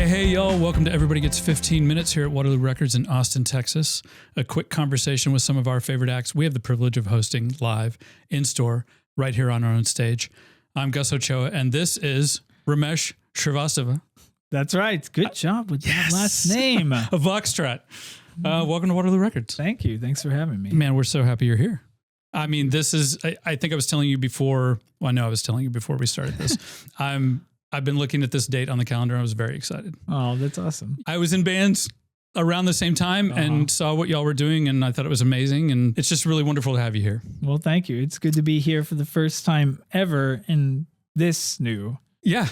Hey, y'all. Welcome to Everybody Gets 15 Minutes here at Waterloo Records in Austin, Texas. A quick conversation with some of our favorite acts we have the privilege of hosting live in-store right here on our own stage. I'm Gus Ochoa, and this is Ramesh Srivastava. That's right. Good job with that last name. A Voxtrot. Welcome to Waterloo Records. Thank you. Thanks for having me. Man, we're so happy you're here. I mean, this is, I think I was telling you before, well, I know I was telling you before we started this. I've been looking at this date on the calendar. I was very excited. Oh, that's awesome. I was in bands around the same time and saw what y'all were doing, and I thought it was amazing. And it's just really wonderful to have you here. Well, thank you. It's good to be here for the first time ever in this new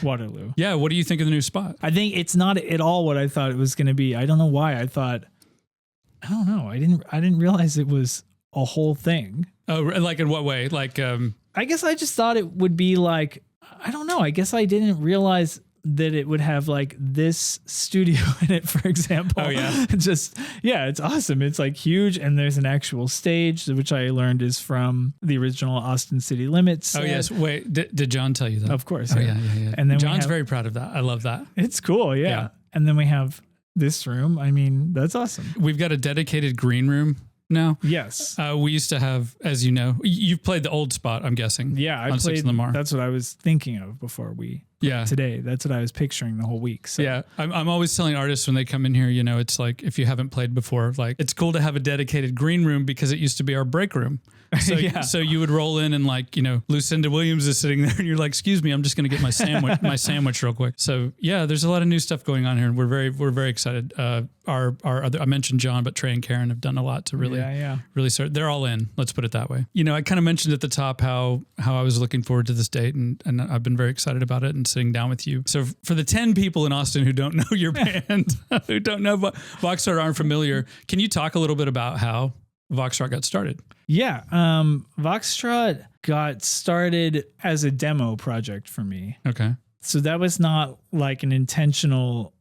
Waterloo. Yeah. What do you think of the new spot? I think it's not at all what I thought it was going to be. I don't know why. I don't know. I didn't realize it was a whole thing. Oh, like in what way? Like, I guess I just thought it would be like, I don't know. I guess I didn't realize that it would have like this studio in it, for example. Oh, yeah. It's awesome. It's like huge. And there's an actual stage, which I learned is from the original Austin City Limits. Oh, yes. Wait, did John tell you that? Of course. Oh, yeah. And then John's very proud of that. I love that. It's cool. Yeah. And then we have this room. I mean, that's awesome. We've got a dedicated green room now. Yes. We used to have, as you know, you've played the old spot, I'm guessing. Yeah, I played. That's what I was thinking of before we today. That's what I was picturing the whole week. So. Yeah. I'm always telling artists when they come in here, you know, it's like, if you haven't played before, like it's cool to have a dedicated green room because it used to be our break room. So, so you would roll in and like, you know, Lucinda Williams is sitting there and you're like, excuse me, I'm just going to get my sandwich real quick. So yeah, there's a lot of new stuff going on here and we're very excited. Our other, I mentioned John, but Trey and Karen have done a lot to really start. They're all in, let's put it that way. You know, I kind of mentioned at the top how I was looking forward to this date and I've been very excited about it and sitting down with you. So for the 10 people in Austin who don't know your band, who don't know Voxtrot, aren't familiar, can you talk a little bit about how Voxtrot got started? Yeah. Voxtrot got started as a demo project for me. Okay. So that was not like an intentional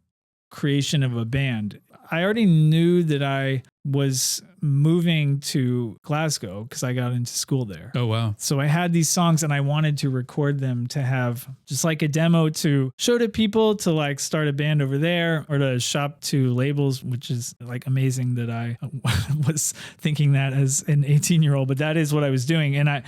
creation of a band. I already knew that I was moving to Glasgow because I got into school there. Oh, wow. So I had these songs and I wanted to record them to have just like a demo to show to people to like start a band over there or to shop to labels, which is like amazing that I was thinking that as an 18-year-old, but that is what I was doing. And I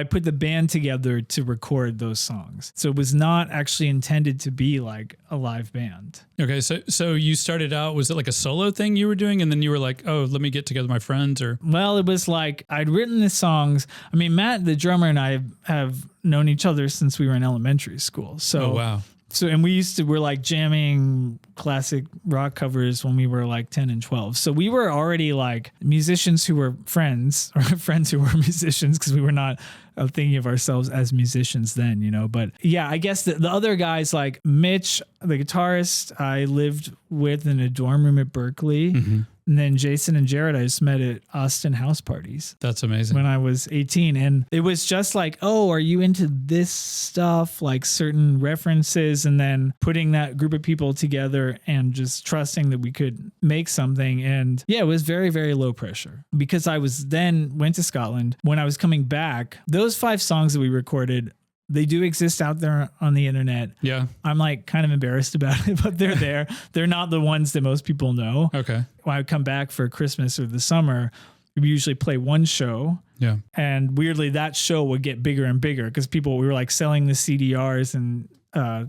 put the band together to record those songs. So it was not actually intended to be like a live band. Okay. So you started out, was it like a solo thing you were doing? And then you were like, oh, let me get together with my friends, or? Well, it was like I'd written the songs. I mean, Matt, the drummer, and I have known each other since we were in elementary school. So, oh, wow. So, and we're like jamming classic rock covers when we were like 10 and 12. So we were already like musicians who were friends or friends who were musicians because we were not thinking of ourselves as musicians then, you know. But yeah, I guess the other guys like Mitch, the guitarist, I lived with in a dorm room at Berkeley. Mm-hmm. And then Jason and Jared, I just met at Austin house parties. That's amazing. When I was 18. And it was just like, oh, are you into this stuff? Like certain references, and then putting that group of people together and just trusting that we could make something. And yeah, it was very, very low pressure because I went to Scotland. When I was coming back, those 5 songs that we recorded, they do exist out there on the internet. Yeah. I'm like kind of embarrassed about it, but they're there. They're not the ones that most people know. Okay. When I come back for Christmas or the summer, we usually play one show. Yeah. And weirdly, that show would get bigger and bigger because we were like selling the CDRs and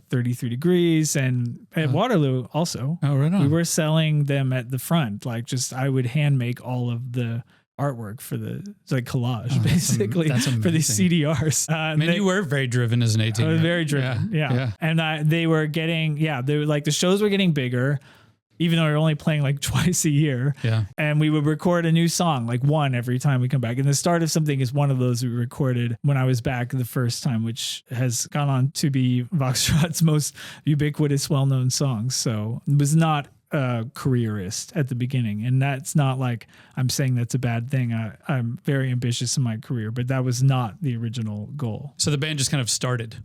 33 Degrees and at Waterloo also. Oh, right on. We were selling them at the front. Like I would hand make all of the artwork for the collage, basically, for these CDRs. Man, you were very driven as an 18. I was very driven. Yeah. And they were getting, they were like, the shows were getting bigger, even though we were only playing like twice a year. Yeah. And we would record a new song, like one every time we come back. And the start of something is one of those we recorded when I was back the first time, which has gone on to be Voxtrot's most ubiquitous, well-known song. So it was not careerist at the beginning, and that's not like I'm saying that's a bad thing. I'm very ambitious in my career, but that was not the original goal. So the band just kind of started.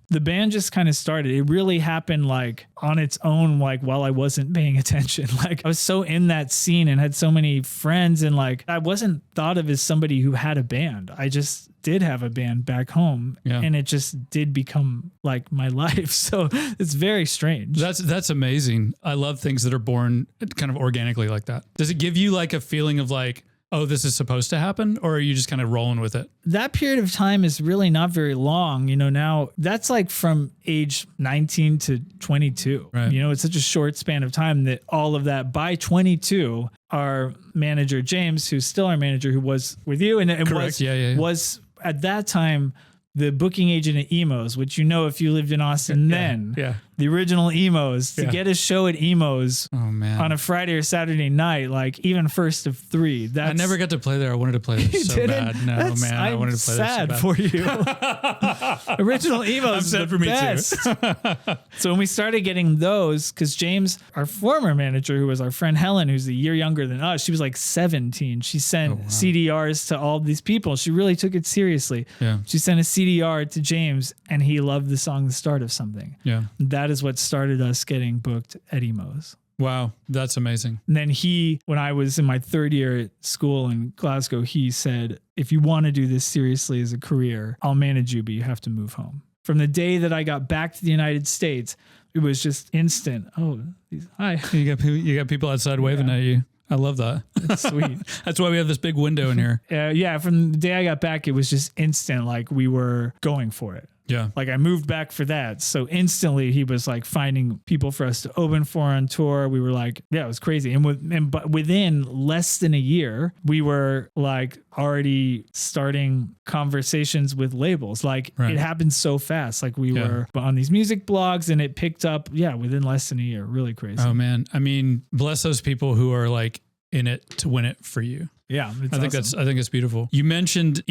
It really happened like on its own, like while I wasn't paying attention. Like I was so in that scene and had so many friends, and like I wasn't thought of as somebody who had a band. I just did have a band back home, and it just did become like my life. So it's very strange. That's amazing. I love things that are born kind of organically like that. Does it give you like a feeling of like, oh, this is supposed to happen? Or are you just kind of rolling with it? That period of time is really not very long. You know, now that's like from age 19 to 22. Right. You know, it's such a short span of time that all of that by 22, our manager, James, who's still our manager, who was with you and was at that time the booking agent at Emos, which, you know, if you lived in Austin then, the original Emos, to get a show at Emos on a Friday or Saturday night, like even first of 3. I never got to play there. I wanted to play there so bad. No, I wanted to play there so bad. For you. Original Emos is the best. So when we started getting those, because James, our former manager, who was our friend Helen, who's a year younger than us, she was like 17. She sent CDRs to all these people. She really took it seriously. Yeah. She sent a CDR to James, and he loved the song The Start of Something. Yeah. That is what started us getting booked at Emos. Wow, that's amazing. And then when I was in my 3rd year at school in Glasgow, he said, if you want to do this seriously as a career, I'll manage you, but you have to move home. From the day that I got back to the United States, it was just instant. Oh, hi. You got people outside waving at you. I love that. That's sweet. That's why we have this big window in here. From the day I got back, it was just instant. Like we were going for it. Yeah. Like I moved back for that. So instantly he was like finding people for us to open for on tour. We were like, it was crazy. But within less than a year, we were like already starting conversations with labels. Like it happened so fast. Like we were on these music blogs and it picked up, within less than a year. Really crazy. Oh man. I mean, bless those people who are like in it to win it for you. Yeah, I think it's beautiful. You mentioned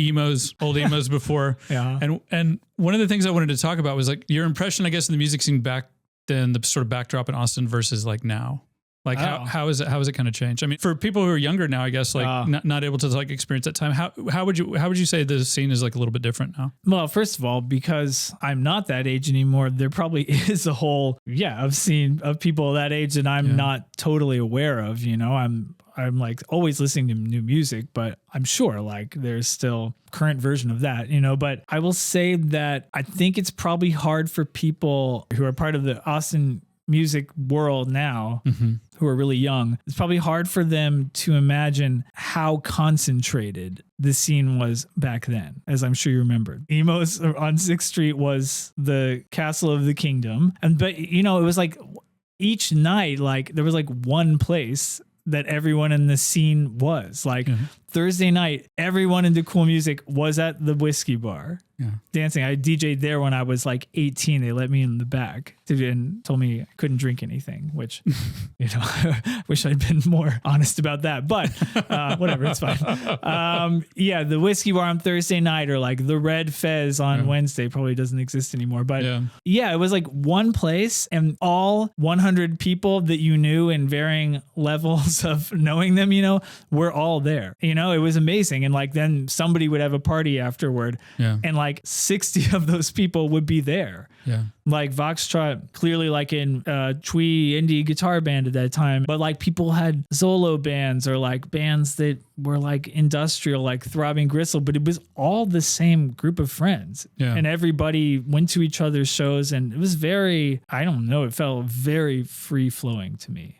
old emos before. And one of the things I wanted to talk about was like your impression, I guess, in the music scene back then, the sort of backdrop in Austin versus like now. Like how has it kind of changed? I mean, for people who are younger now, I guess, like not able to like experience that time. How would you say the scene is like a little bit different now? Well, first of all, because I'm not that age anymore, there probably is a whole of people that age that I'm not totally aware of. You know, I'm like always listening to new music, but I'm sure like there's still current version of that, you know, but I will say that I think it's probably hard for people who are part of the Austin music world now, who are really young. It's probably hard for them to imagine how concentrated the scene was back then, as I'm sure you remember. Emos on 6th Street was the castle of the kingdom. But you know, it was like each night, like there was like one place that everyone in the scene was like Thursday night, everyone into cool music was at the whiskey bar dancing. I DJ'd there when I was like 18. They let me in the back and told me I couldn't drink anything, which, you know, I wish I'd been more honest about that, but whatever, it's fine. The whiskey bar on Thursday night, or like the Red Fez on Wednesday, probably doesn't exist anymore. But it was like one place, and all 100 people that you knew in varying levels of knowing them, you know, were all there. You know, it was amazing. And like then somebody would have a party afterward, and like 60 of those people would be there. Like Voxtrot, clearly like in twee indie guitar band at that time, but like people had solo bands or like bands that were like industrial, like Throbbing Gristle, but it was all the same group of friends. And everybody went to each other's shows, and it was very, I don't know, it felt very free flowing to me.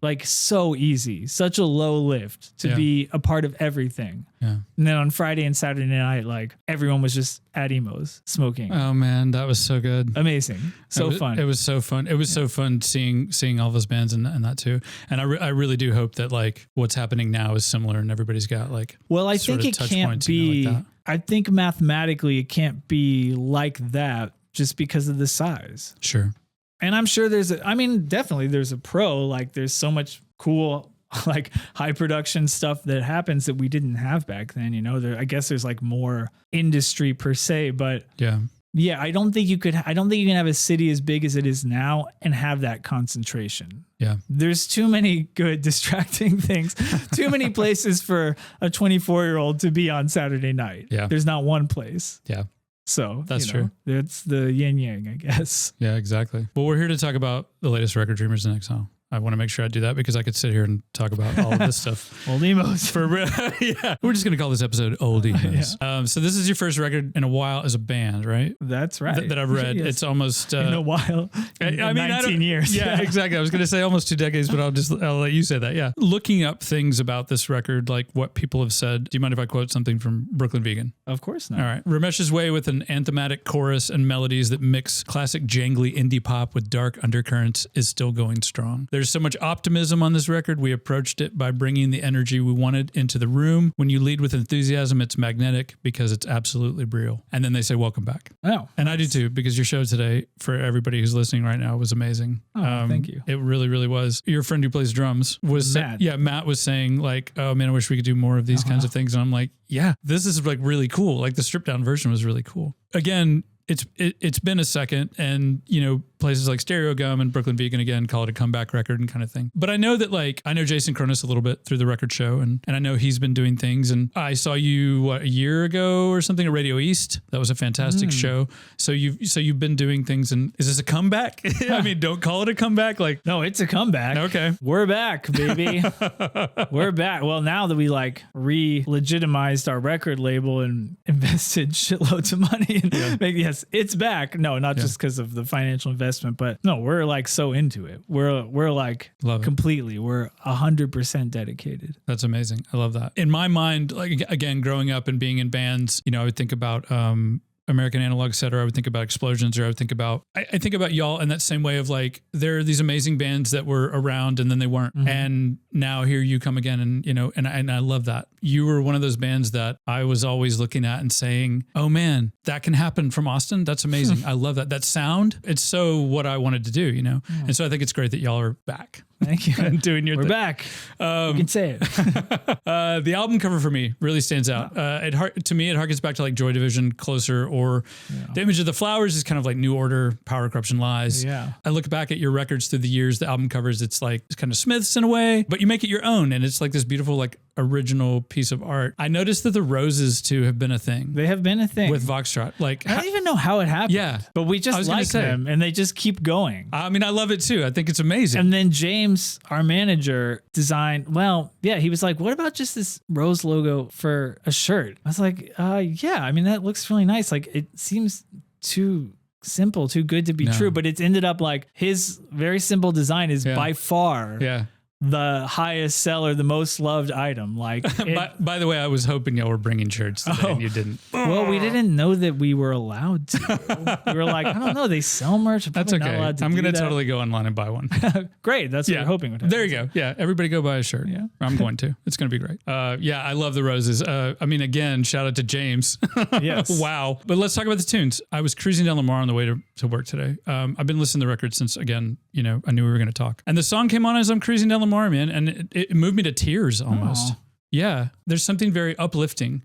Like so easy, such a low lift to be a part of everything. And then on Friday and Saturday night, like everyone was just at Emos smoking. Oh man, that was so good. Amazing. So fun. It was so fun. It was so fun seeing all those bands and that too. And I really do hope that like what's happening now is similar and everybody's got like, I think it can't be, you know, like I think mathematically it can't be like that just because of the size. Sure. And I'm sure definitely there's a pro, like there's so much cool, like high production stuff that happens that we didn't have back then, you know, I guess there's like more industry per se, but I don't think you can have a city as big as it is now and have that concentration. There's too many good distracting things, too many places for a 24-year-old to be on Saturday night. There's not one place. So that's true. It's the yin yang, I guess. Yeah, exactly. Well, we're here to talk about the latest record, Dreamers in Exile. I want to make sure I do that because I could sit here and talk about all of this stuff. Old emos. For real. Yeah. We're just going to call this episode Old Emos. Yeah. So this is your first record in a while as a band, right? That's right. That I've read. Yes. It's almost... in a while. I mean, 19 years. Yeah, exactly. I was going to say almost 2 decades, but I'll let you say that. Yeah. Looking up things about this record, like what people have said. Do you mind if I quote something from Brooklyn Vegan? Of course not. All right. Ramesh's way with an anthematic chorus and melodies that mix classic jangly indie pop with dark undercurrents is still going strong. There's so much optimism on this record. We approached it by bringing the energy we wanted into the room. When you lead with enthusiasm, it's magnetic because it's absolutely real. And then they say, welcome back. Oh, and I do too, because your show today, for everybody who's listening right now, was amazing. Oh, thank you. It really, really was. Your friend who plays drums was Matt. Matt was saying like, oh man, I wish we could do more of these kinds of things. And I'm like, yeah, this is like really cool. Like the stripped down version was really cool. Again, it's been a second, and places like Stereo Gum and Brooklyn Vegan again call it a comeback record and kind of thing. But I know that I know Jason Cronus a little bit through the record show, and I know he's been doing things. And I saw you a year ago or something at Radio East. That was a fantastic show. So you've been doing things. And is this a comeback? I mean, don't call it a comeback. Like, no, it's a comeback. Okay, we're back, baby. We're back. Well, now that we re-legitimized our record label and invested shitloads of money and it's back. No, not just because of the financial investment, but no, we're so into it. We're love completely. It. We're 100% dedicated. That's amazing. I love that. In my mind, again, growing up and being in bands, I would think about American Analog Set, or I would think about Explosions, or I would think about, I think about y'all in that same way of there are these amazing bands that were around and then they weren't. Mm-hmm. And now here you come again. And, and I love that. You were one of those bands that I was always looking at and saying, oh man, that can happen from Austin. That's amazing. I love that. That sound. It's so what I wanted to do, And so I think it's great that y'all are back. Thank you. And doing your We're back. You can say it. The album cover for me really stands out. To me, it harkens back to Joy Division, Closer, or The Image of the Flowers is kind of like New Order, Power, Corruption, Lies. Yeah. I look back at your records through the years, the album covers, it's kind of Smiths in a way, but you make it your own. And it's this beautiful, original piece of art. I noticed that the roses too have been a thing. They have been a thing. With Voxtrot. I don't even know how it happened. Yeah. But we just like them and they just keep going. I mean, I love it too. I think it's amazing. And then James, our manager, designed, he was like, what about just this rose logo for a shirt? I was like, yeah, I mean, that looks really nice. It seems too simple, too good to be true, but it's ended up his very simple design is by far the highest seller, the most loved item. By the way, I was hoping y'all were bringing shirts today and you didn't. Well, we didn't know that we were allowed to. We were like, I don't know, they sell merch. That's okay. I'm going to totally go online and buy one. Great. That's what we're hoping would happen. There you go. Yeah. Everybody go buy a shirt. Yeah. I'm going to. It's going to be great. I love the roses. Again, shout out to James. Yes. Wow. But let's talk about the tunes. I was cruising down Lamar on the way to work today. I've been listening to the record since, again, I knew we were going to talk. And the song came on as I'm cruising down Lamar, man, and it moved me to tears almost. Aww. Yeah. There's something very uplifting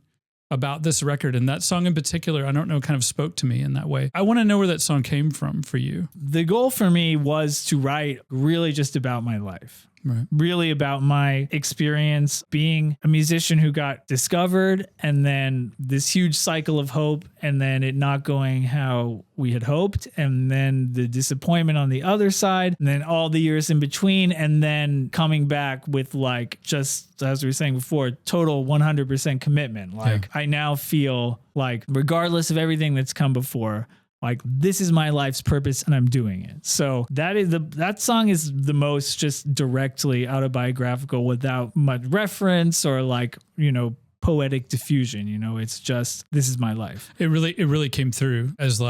about this record, and that song in particular, I don't know, kind of spoke to me in that way. I want to know where that song came from for you. The goal for me was to write really just about my life. Right. Really about my experience being a musician who got discovered, and then this huge cycle of hope, and then it not going how we had hoped, and then the disappointment on the other side, and then all the years in between, and then coming back with just as we were saying before, total 100% commitment. I now feel regardless of everything that's come before, this is my life's purpose and I'm doing it. So that song is the most just directly autobiographical without much reference or poetic diffusion. It's just, this is my life. It really came through as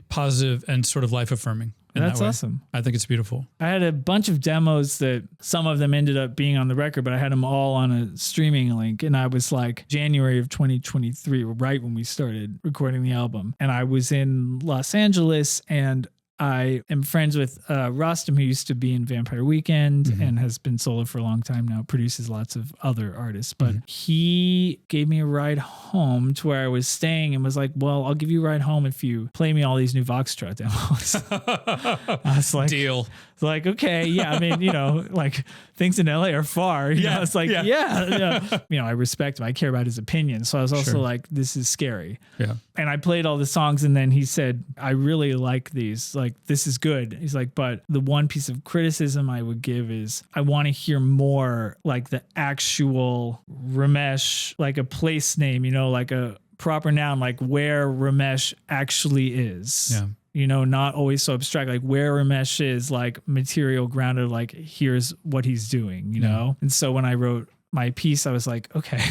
positive and sort of life affirming. That's awesome. I think it's beautiful. I had a bunch of demos that some of them ended up being on the record, but I had them all on a streaming link. And I was January of 2023, right when we started recording the album. And I was in Los Angeles, and I am friends with Rostam, who used to be in Vampire Weekend and has been solo for a long time now, produces lots of other artists. But he gave me a ride home to where I was staying and was like, well, I'll give you a ride home if you play me all these new Voxtrot demos. I was like, deal. It's okay, yeah. I mean, things in LA are far. Yeah, it's yeah. I respect him. I care about his opinion. So I was also this is scary. Yeah. And I played all the songs, and then he said, I really like these. Like, this is good. He's like, but the one piece of criticism I would give is I want to hear more like the actual Ramesh, like a place name, you know, like a proper noun, like where Ramesh actually is. Yeah. You know, not always so abstract, like where Ramesh is, like material grounded, like here's what he's doing, you know? And so when I wrote my piece, I was like, okay,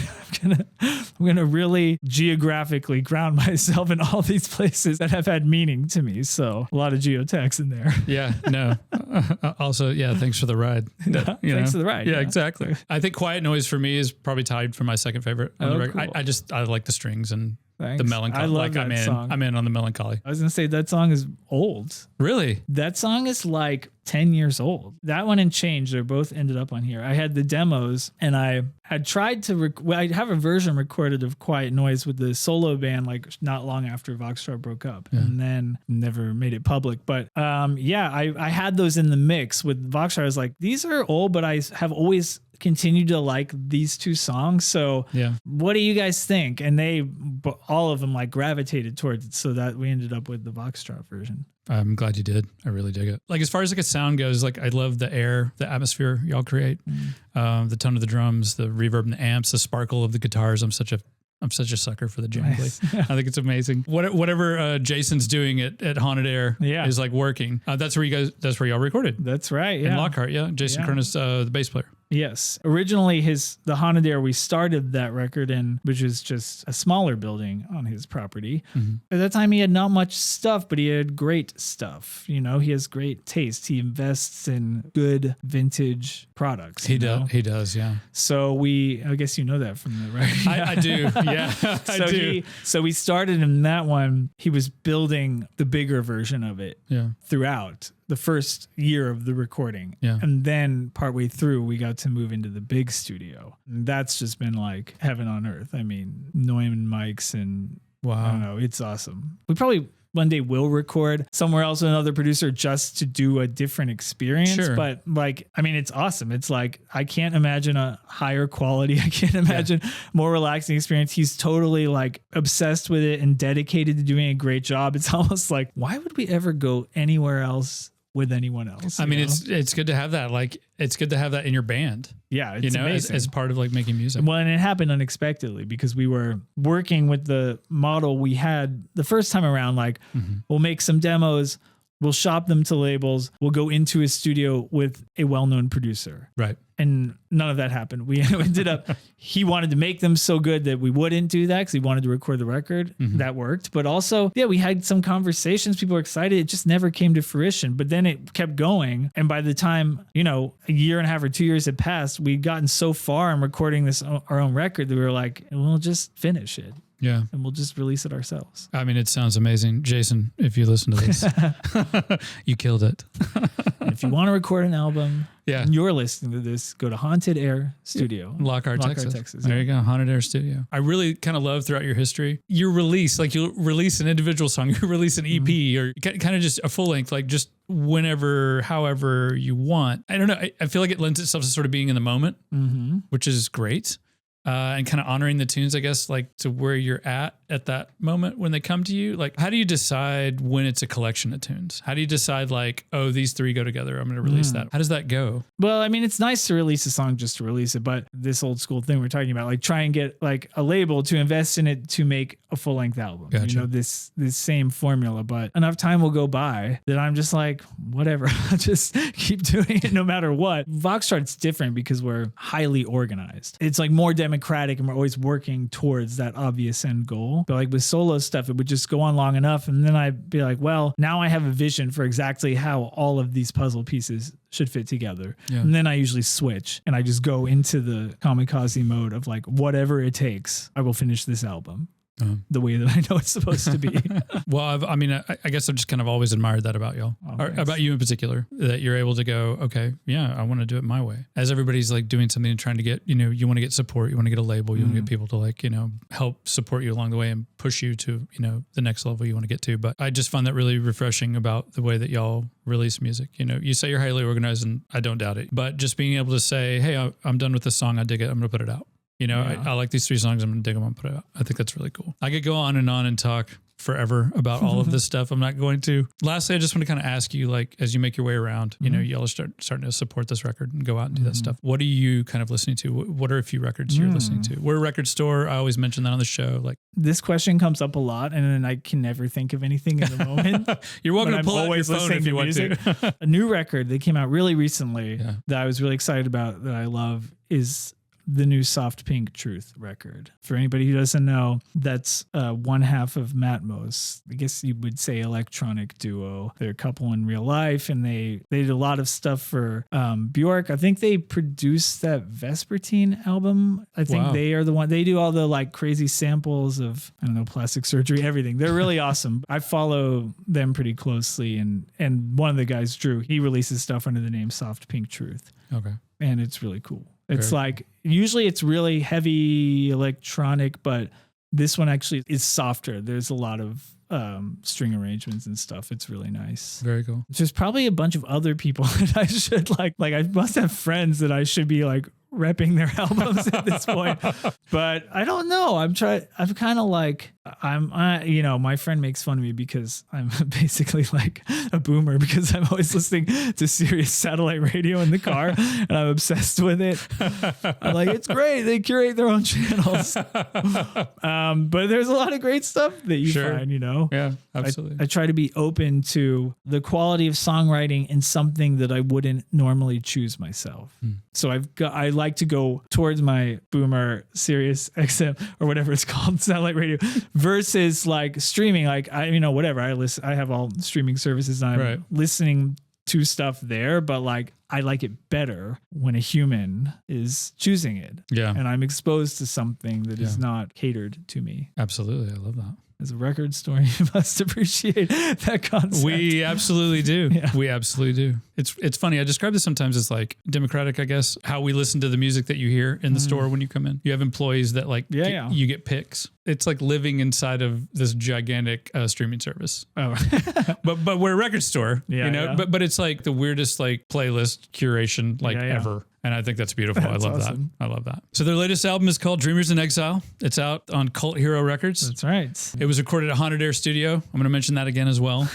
I'm gonna really geographically ground myself in all these places that have had meaning to me. So a lot of geotext in there. Yeah, no. Also, yeah, thanks for the ride. Thanks for the ride. Yeah, exactly. I think Quiet Noise for me is probably tied for my second favorite on the record. Cool. I like the strings and Thanks. the melancholy. I love that song. I'm in on the melancholy. I was gonna say that song is old. Really? That song is like 10 years old. That one and Change, they're both ended up on here. I had the demos, and I had tried to, I have a version recorded of Quiet Noise with the solo band, like not long after Voxtrot broke up, and then never made it public. But I had those in the mix with Voxtrot. I was like, these are old, but I have always continued to like these two songs. So what do you guys think? And they, all of them like gravitated towards it, so that we ended up with the Voxtrot version. I'm glad you did. I really dig it. Like, as far as like a sound goes, like I love the air, the atmosphere y'all create, the tone of the drums, the reverb and the amps, the sparkle of the guitars. I'm such a sucker for the jangly. I think it's amazing. Whatever Jason's doing at Haunted Air is like working. That's where y'all recorded. That's right. In Lockhart. Yeah. Jason Kernis, the bass player. Yes. Originally, the Haunted Air, we started that record in, which is just a smaller building on his property. At that time, he had not much stuff, but he had great stuff. You know, he has great taste. He invests in good vintage products. He does. Yeah. So I guess you know that from the record. I do. Yeah. I do. So we started in that one. He was building the bigger version of it throughout the first year of the recording. Yeah. And then partway through, we got to move into the big studio. And that's just been like heaven on earth. I mean, Neumann mics and I don't know, it's awesome. We probably one day will record somewhere else with another producer just to do a different experience. Sure. But like, I mean, it's awesome. It's like, I can't imagine a higher quality. I can't imagine more relaxing experience. He's totally like obsessed with it and dedicated to doing a great job. It's almost like, why would we ever go anywhere else with anyone else? I mean, it's good to have that. Like, it's good to have that in your band. Yeah, it's amazing. As part of like making music. Well, and it happened unexpectedly because we were working with the model we had the first time around. Like, we'll make some demos, we'll shop them to labels, we'll go into a studio with a well-known producer. Right. And none of that happened. We ended up, he wanted to make them so good that we wouldn't do that because he wanted to record the record. That worked. But also, we had some conversations. People were excited. It just never came to fruition. But then it kept going. And by the time, a year and a half or 2 years had passed, we'd gotten so far in recording our own record that we were like, we'll just finish it. Yeah. And we'll just release it ourselves. I mean, it sounds amazing. Jason, if you listen to this, you killed it. If you want to record an album, and you're listening to this, go to Haunted Air Studio. Lockhart, Texas. There you go. Haunted Air Studio. I really kind of love throughout your history, you release, like you'll release an individual song, you release an EP or kind of just a full length, like just whenever, however you want. I don't know. I feel like it lends itself to sort of being in the moment, which is great. And kind of honoring the tunes, I guess, like to where you're at that moment when they come to you. Like, how do you decide when it's a collection of tunes? How do you decide like, oh, these three go together, I'm going to release that? How does that go? Well, I mean, it's nice to release a song just to release it, but this old school thing we're talking about, like try and get like a label to invest in it to make a full length album. Gotcha. This same formula, but enough time will go by that I'm just like, whatever, I'll just keep doing it no matter what. Voxtrot's different because we're highly organized. It's like more democratic and we're always working towards that obvious end goal. But like with solo stuff, it would just go on long enough. And then I'd be like, well, now I have a vision for exactly how all of these puzzle pieces should fit together. Yeah. And then I usually switch and I just go into the kamikaze mode of like, whatever it takes, I will finish this album. The way that I know it's supposed to be. Well, I guess I've just kind of always admired that about y'all, or about you in particular, that you're able to go, okay, yeah, I want to do it my way. As everybody's like doing something and trying to get, you want to get support, you want to get a label, you want to get people to like, help support you along the way and push you to, the next level you want to get to. But I just find that really refreshing about the way that y'all release music. You say you're highly organized and I don't doubt it, but just being able to say, hey, I'm done with this song. I dig it. I'm going to put it out. You know, I like these 3 songs. I'm going to dig them up, but I think that's really cool. I could go on and talk forever about all of this stuff. I'm not going to. Lastly, I just want to kind of ask you, like, as you make your way around, you know, y'all are starting to support this record and go out and do that stuff. What are you kind of listening to? What are a few records you're listening to? We're a record store. I always mention that on the show. Like, this question comes up a lot, and then I can never think of anything in the moment. You're welcome to pull out your phone if you want to. A new record that came out really recently that I was really excited about, that I love, is the new Soft Pink Truth record. For anybody who doesn't know, that's one half of Matmos. I guess you would say electronic duo. They're a couple in real life, and they did a lot of stuff for Bjork. I think they produced that Vespertine album. I think they are the one. They do all the like crazy samples of, I don't know, plastic surgery, everything. They're really awesome. I follow them pretty closely, and one of the guys, Drew, he releases stuff under the name Soft Pink Truth. Okay. And it's really cool. It's like, usually it's really heavy electronic, but this one actually is softer. There's a lot of string arrangements and stuff. It's really nice. Very cool. There's probably a bunch of other people that I should like I must have friends that I should be like repping their albums at this point, but I don't know. I'm kind of like, you know, my friend makes fun of me because I'm basically like a boomer because I'm always listening to Sirius satellite radio in the car and I'm obsessed with it. I'm like, it's great. They curate their own channels. But there's a lot of great stuff that you find, you know? Yeah, absolutely. I try to be open to the quality of songwriting in something that I wouldn't normally choose myself. So I like to go towards my boomer Sirius XM or whatever it's called, satellite radio, versus like streaming. Like whatever I have all streaming services and I'm listening to stuff there, but like I like it better when a human is choosing it. Yeah. And I'm exposed to something that is not catered to me. Absolutely. I love that. As a record store, you must appreciate that concept. We absolutely do. We absolutely do. It's funny. I describe this sometimes as like democratic, I guess, how we listen to the music that you hear in the store when you come in. You have employees that like, you get picks. It's like living inside of this gigantic streaming service. Oh, but we're a record store, you know, but it's like the weirdest like playlist curation ever. And I think that's beautiful. I love awesome. That. I love that. So their latest album is called Dreamers in Exile. It's out on Cult Hero Records. That's right. It was recorded at Haunted Air Studio. I'm going to mention that again as well.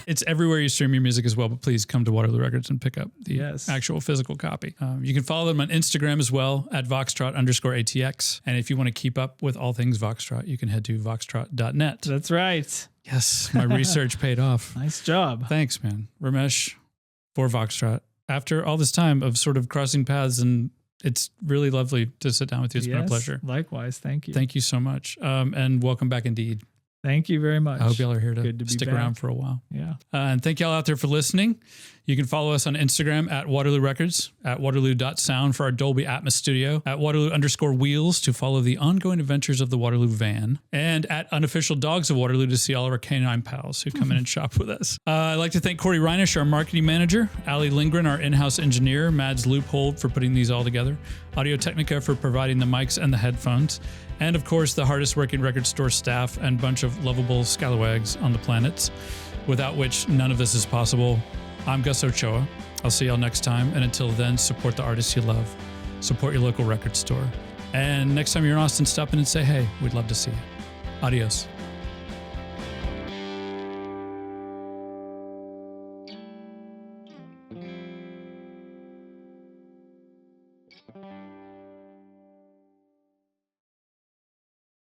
It's everywhere you stream your music as well, but please come to Waterloo Records and pick up the actual physical copy. You can follow them on Instagram as well at Voxtrot_ATX. And if you want to keep up with all things Voxtrot, you can head to voxtrot.net. That's right. Yes, my research paid off. Nice job. Thanks, man. Ramesh for Voxtrot. After all this time of sort of crossing paths, and it's really lovely to sit down with you. It's been a pleasure. Likewise. Thank you. Thank you so much. And welcome back indeed. Thank you very much. I hope y'all are here to stick around for a while. Yeah. And thank y'all out there for listening. You can follow us on Instagram at Waterloo Records, at Waterloo.sound for our Dolby Atmos studio, at Waterloo_wheels to follow the ongoing adventures of the Waterloo van, and at Unofficial Dogs of Waterloo to see all of our canine pals who come in and shop with us. I'd like to thank Cory Reinisch, our marketing manager, Allie Lingren, our in-house engineer, Mads Lupold for putting these all together, Audio-Technica for providing the mics and the headphones, and of course the hardest working record store staff and bunch of lovable scalawags on the planet, without which none of this is possible. I'm Gus Ochoa. I'll see y'all next time. And until then, support the artists you love. Support your local record store. And next time you're in Austin, stop in and say hey. We'd love to see you. Adios.